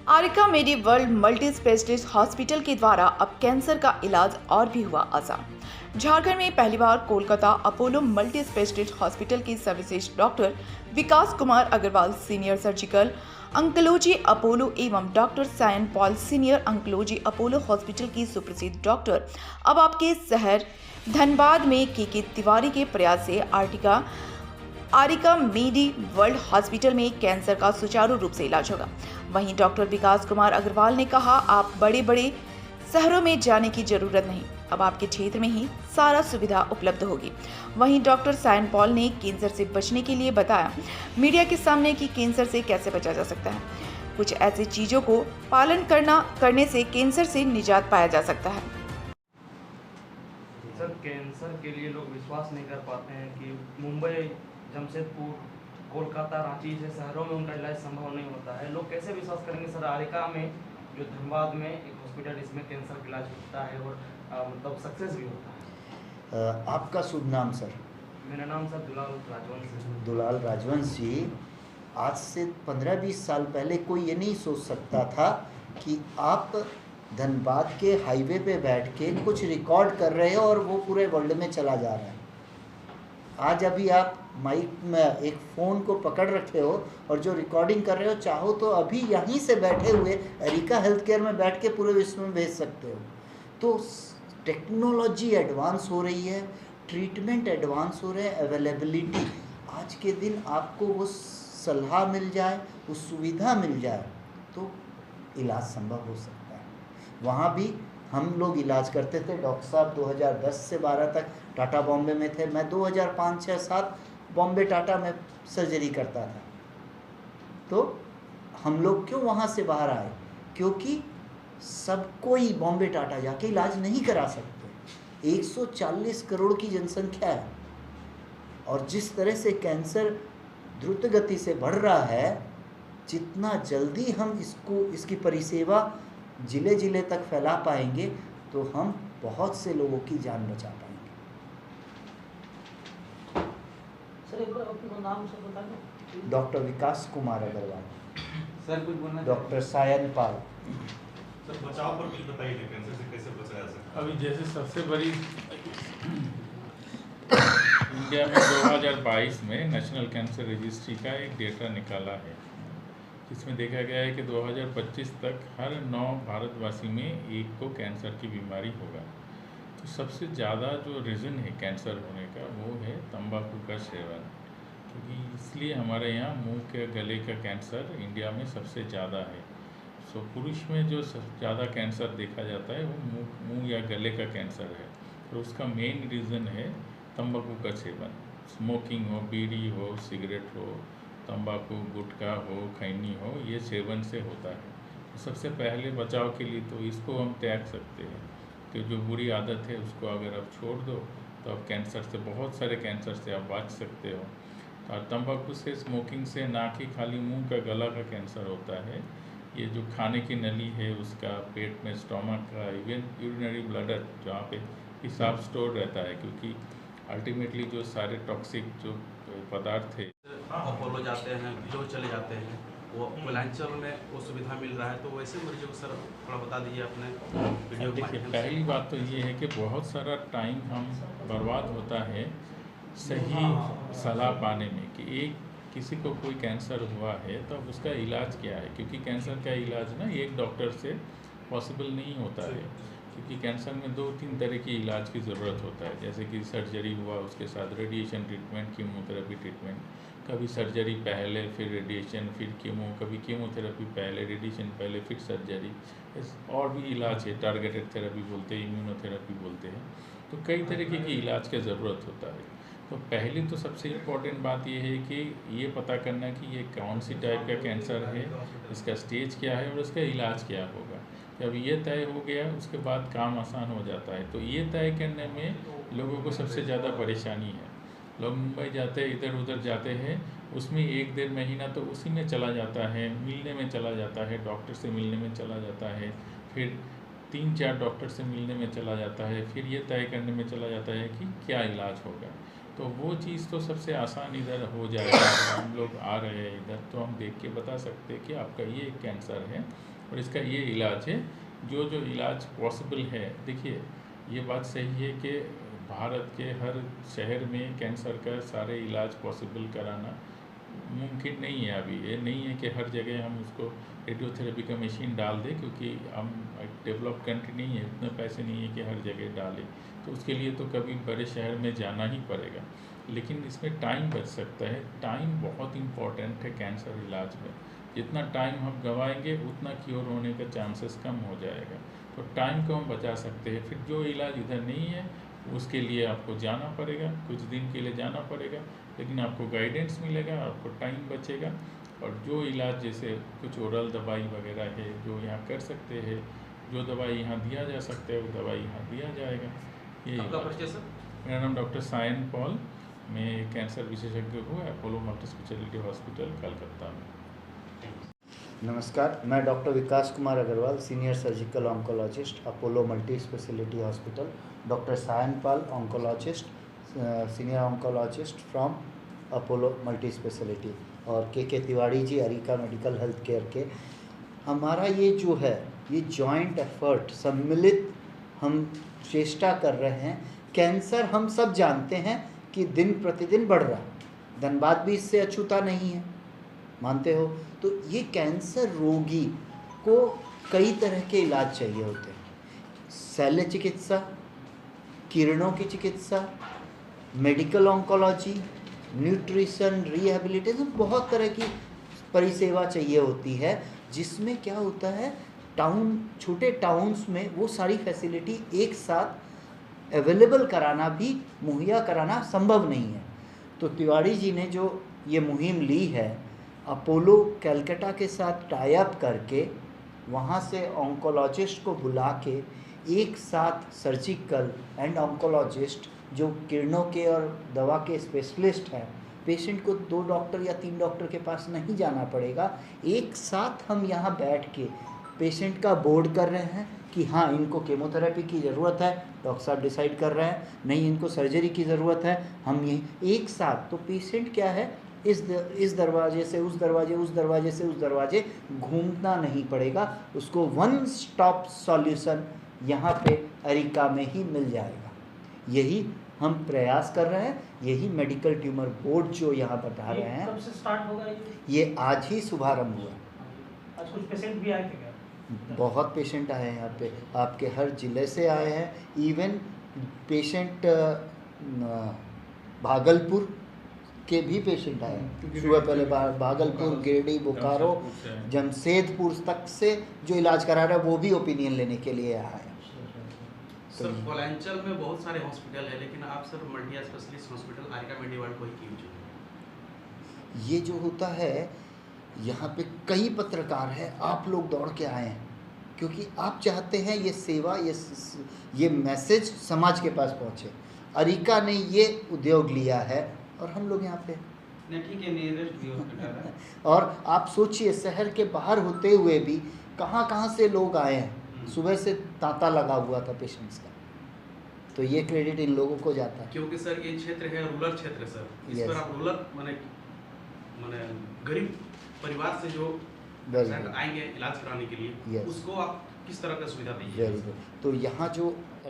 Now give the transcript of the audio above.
आरिका मेडी world multi specialist hospital के द्वारा अब कैंसर का इलाज और भी हुआ आसान। झारखंड में पहली बार Kolkata Apollo multi specialist hospital के सर्वश्रेष्ठ doctor Vikas Kumar Agarwal senior surgical oncology Apollo एवं doctor Sayan Paul senior oncology Apollo hospital की सुप्रसिद्ध डॉक्टर अब आपके शहर धनबाद में के तिवारी के प्रयास से आरिका मेडी वर्ल्ड हॉस्पिटल में कैंसर का सुचारू रूप से इलाज होगा। वहीं डॉक्टर विकास कुमार अग्रवाल ने कहा, आप बड़े बड़े शहरों में जाने की जरूरत नहीं, अब आपके क्षेत्र में ही सारा सुविधा उपलब्ध होगी। वहीं डॉक्टर सायन पॉल ने कैंसर से बचने के लिए बताया मीडिया के सामने कि कैंसर से कैसे बचा जा सकता है। कुछ ऐसी चीजों को पालन करने से कैंसर से निजात पाया जा सकता है। सर, कैंसर के लिए लोग विश्वास नहीं कर पाते हैं कि मुंबई, जमशेदपुर, कोलकाता, रांची जैसे शहरों में उनका इलाज संभव नहीं होता है। लोग कैसे विश्वास करेंगे सर, आरिका में जो धनबाद में एक हॉस्पिटल, इसमें कैंसर का इलाज होता है और मतलब सक्सेस भी होता है। आपका शुभ नाम सर? मेरा नाम सर दुलाल राजवंश है। दुलाल राजवंश जी, आज से 15-20 साल पहले कोई ये नहीं सोच सकता था कि आप धनबाद के हाईवे पे बैठ के कुछ रिकॉर्ड कर रहे हो और वो पूरे वर्ल्ड में चला जा रहा है। आज अभी आप माइक में एक फ़ोन को पकड़ रखे हो और जो रिकॉर्डिंग कर रहे हो, चाहो तो अभी यहीं से बैठे हुए अरिका हेल्थ केयर में बैठ के पूरे विश्व में भेज सकते हो। तो टेक्नोलॉजी एडवांस हो रही है, ट्रीटमेंट एडवांस हो रहे हैं, अवेलेबिलिटी, आज के दिन आपको वो सलाह मिल जाए, वो सुविधा मिल जाए तो इलाज संभव हो सकता है। वहाँ भी हम लोग इलाज करते थे। डॉक्टर साहब 2010 से 12 तक टाटा बॉम्बे में थे। मैं 2005, 6, 7 बॉम्बे टाटा में सर्जरी करता था। तो हम लोग क्यों वहाँ से बाहर आए? क्योंकि सब कोई बॉम्बे टाटा जाके इलाज नहीं करा सकते। 140 करोड़ की जनसंख्या है और जिस तरह से कैंसर द्रुत गति से बढ़ रहा है, जितना जल्दी हम इसकी परिसेवा जिले जिले तक फैला पाएंगे तो हम बहुत से लोगों की जान बचा पाएंगे। सर एक बार अपना नाम से बता दो। डॉक्टर विकास कुमार अग्रवाल। सर कुछ बोलना? डॉक्टर सायन पाल। सर, बचाव पर कुछ बताइए, कैंसर से कैसे बचा जा सकता है? अभी जैसे सबसे बड़ी इंडिया में 2022 में नेशनल कैंसर रजिस्ट्री का एक डेटा निकाला है, जिसमें देखा गया है कि 2025 तक हर 9 भारतवासी में एक को कैंसर की बीमारी होगा। तो सबसे ज़्यादा जो रीज़न है कैंसर होने का वो है तंबाकू का सेवन, क्योंकि इसलिए हमारे यहाँ मुंह के गले का कैंसर इंडिया में सबसे ज़्यादा है। सो पुरुष में जो सबसे ज़्यादा कैंसर देखा जाता है वो मुंह या गले का कैंसर है। तो उसका मेन रीज़न है तंबाकू का सेवन। स्मोकिंग हो, बीड़ी हो, सिगरेट हो, तंबाकू, गुटखा हो, खैनी हो, ये सेवन से होता है। तो सबसे पहले बचाव के लिए तो इसको हम त्याग सकते हैं कि जो बुरी आदत है उसको अगर आप छोड़ दो तो आप कैंसर से, बहुत सारे कैंसर से आप बच सकते हो। और तंबाकू से, स्मोकिंग से ना कि खाली मुंह का, गला का कैंसर होता है, ये जो खाने की नली है उसका, पेट में स्टोमक का, इवन यूरिनरी ब्लडर जहाँ पे पेशाब स्टोर रहता है, क्योंकि अल्टीमेटली जो सारे टॉक्सिक जो पदार्थ है अपोलो जाते हैं, जो चले जाते हैं, वो पूर्वांचल में वो सुविधा मिल रहा है। तो वैसे मरीजों को सर थोड़ा बता दीजिए अपने वीडियो के देखिए, माध्यम से। पहली बात तो ये है कि बहुत सारा टाइम हम बर्बाद होता है सही सलाह पाने में कि किसी को कोई कैंसर हुआ है तो अब उसका इलाज क्या है, क्योंकि कैंसर का इलाज ना एक डॉक्टर से पॉसिबल नहीं होता है, क्योंकि कैंसर में 2-3 तरह की इलाज की ज़रूरत होता है। जैसे कि सर्जरी हुआ, उसके साथ रेडिएशन ट्रीटमेंट, कीमोथेरेपी ट्रीटमेंट, कभी सर्जरी पहले फिर रेडिएशन फिर कीमो, कभी कीमोथेरेपी पहले, रेडिएशन पहले फिर सर्जरी, और भी इलाज है, टारगेटेड थेरेपी बोलते हैं, इम्यूनोथेरेपी बोलते हैं। तो कई तरीके की इलाज की ज़रूरत होता है। तो पहले तो सबसे इम्पॉर्टेंट बात यह है कि ये पता करना कि ये कौन सी टाइप का कैंसर है, इसका स्टेज क्या है और इसका इलाज क्या होगा। जब ये तय हो गया उसके बाद काम आसान हो जाता है। तो ये तय करने में लोगों को सबसे ज़्यादा परेशानी है। लोग मुंबई जाते हैं, इधर उधर जाते हैं, उसमें 1-1.5 महीना तो उसी में चला जाता है, मिलने में चला जाता है, डॉक्टर से मिलने में चला जाता है, फिर 3-4 डॉक्टर से मिलने में चला जाता है, फिर ये तय करने में चला जाता है कि क्या इलाज होगा। तो वो चीज़ तो सबसे आसान इधर हो जाएगा। हम लोग आ रहे हैं इधर तो हम देख के बता सकते हैं कि आपका ये कैंसर है, और इसका ये इलाज है। जो इलाज पॉसिबल है, देखिए ये बात सही है कि भारत के हर शहर में कैंसर का सारे इलाज पॉसिबल कराना मुमकिन नहीं है। अभी ये नहीं है कि हर जगह हम उसको रेडियोथेरेपी का मशीन डाल दें, क्योंकि हम एक डेवलप कंट्री नहीं है, इतने पैसे नहीं है कि हर जगह डालें। तो उसके लिए तो कभी बड़े शहर में जाना ही पड़ेगा, लेकिन इसमें टाइम बच सकता है। टाइम बहुत इम्पॉर्टेंट है कैंसर इलाज में। जितना टाइम हम गंवाएंगे उतना क्योर होने का चांसेस कम हो जाएगा। तो टाइम को हम बचा सकते हैं। फिर जो इलाज इधर नहीं है उसके लिए आपको जाना पड़ेगा, कुछ दिन के लिए जाना पड़ेगा, लेकिन आपको गाइडेंस मिलेगा, आपको टाइम बचेगा। और जो इलाज जैसे कुछ ओरल दवाई वगैरह है जो यहाँ कर सकते हैं, जो दवाई यहाँ दिया जा सकता है वो दवाई यहाँ दिया जाएगा। ये आपका परिचय सर? मेरा नाम डॉक्टर सायन पॉल, मैं कैंसर विशेषज्ञ हूँ Apollo multi speciality hospital Calcutta में। नमस्कार, मैं doctor Vikas Kumar Agarwal, senior surgical oncologist, Apollo multi speciality hospital. Doctor Sayan Pal, oncologist, senior oncologist from Apollo multi speciality, और K Tiwari ji, Arika medical health care के। हमारा ये जो है ये जॉइंट एफर्ट, सम्मिलित हम चेष्टा कर रहे हैं। कैंसर हम सब जानते हैं कि दिन प्रतिदिन बढ़ रहा है, धनबाद भी इससे अछूता नहीं है, मानते हो? तो ये कैंसर रोगी को कई तरह के इलाज चाहिए होते हैं। शल्य चिकित्सा, किरणों की चिकित्सा, मेडिकल ऑन्कोलॉजी, न्यूट्रिशन, रिहैबिलिटेशन, बहुत तरह की परिसेवा चाहिए होती है। जिसमें क्या होता है, छोटे टाउन्स में वो सारी फैसिलिटी एक साथ अवेलेबल कराना भी, मुहैया कराना संभव नहीं है। तो तिवारी जी ने जो ये मुहिम ली है, अपोलो कलकत्ता के साथ टाई अप करके, वहाँ से ऑन्कोलॉजिस्ट को बुला के एक साथ सर्जिकल एंड ऑन्कोलॉजिस्ट जो किरणों के और दवा के स्पेशलिस्ट हैं, पेशेंट को 2 डॉक्टर या 3 डॉक्टर के पास नहीं जाना पड़ेगा। एक साथ हम यहाँ बैठ के पेशेंट का बोर्ड कर रहे हैं कि हाँ इनको केमोथेरेपी की ज़रूरत है, डॉक्टर साहब डिसाइड कर रहे हैं, नहीं इनको सर्जरी की ज़रूरत है, हम ये एक साथ। तो पेशेंट क्या है, इस दरवाजे से उस दरवाजे, उस दरवाजे से उस दरवाजे घूमना नहीं पड़ेगा, उसको वन स्टॉप सॉल्यूशन यहाँ पे अरिका में ही मिल जाएगा। यही हम प्रयास कर रहे हैं, यही मेडिकल ट्यूमर बोर्ड जो यहाँ बता रहे हैं। कब से स्टार्ट होगा ये आज ही शुभारंभ हुआ। आज कुछ पेशेंट भी आए थे क्या? बहुत पेशेंट आए हैं यहाँ पे, आपके हर ज़िले से आए हैं। इवन पेशेंट भागलपुर के भी पेशेंट आए हैं। सुबह पहले भागलपुर, गिरिडीह, बोकारो, जमशेदपुर तक से जो इलाज करा रहा है वो भी ओपिनियन लेने के लिए आया है। सर कोलांचल में बहुत सारे हॉस्पिटल है, लेकिन आप सर मल्टी स्पेशलिस्ट हॉस्पिटल आरिका मेडिवर्ल्ड को ही क्यों चुने? ये जो होता है, यहाँ पे कई पत्रकार हैं, आप लोग दौड़ के आए हैं क्योंकि आप चाहते हैं ये सेवा, ये मैसेज समाज के पास पहुँचे। अरिका ने ये उद्योग लिया है और हम लोग यहाँ पे ठीक है, नियरेस्ट भी हॉस्पिटल है। और आप सोचिए, शहर के बाहर होते हुए भी कहाँ से लोग आए हैं। सुबह से तांता लगा हुआ था पेशेंट्स का, तो ये क्रेडिट इन लोगों को जाता है। क्योंकि सर ये क्षेत्र है रूरल क्षेत्र सर, इस पर आप रूरल माने गरीब परिवार से जो आएंगे इलाज कराने के लिए, उसको आप किस तरह का सुविधा देंगे? Very good. तो यहाँ जो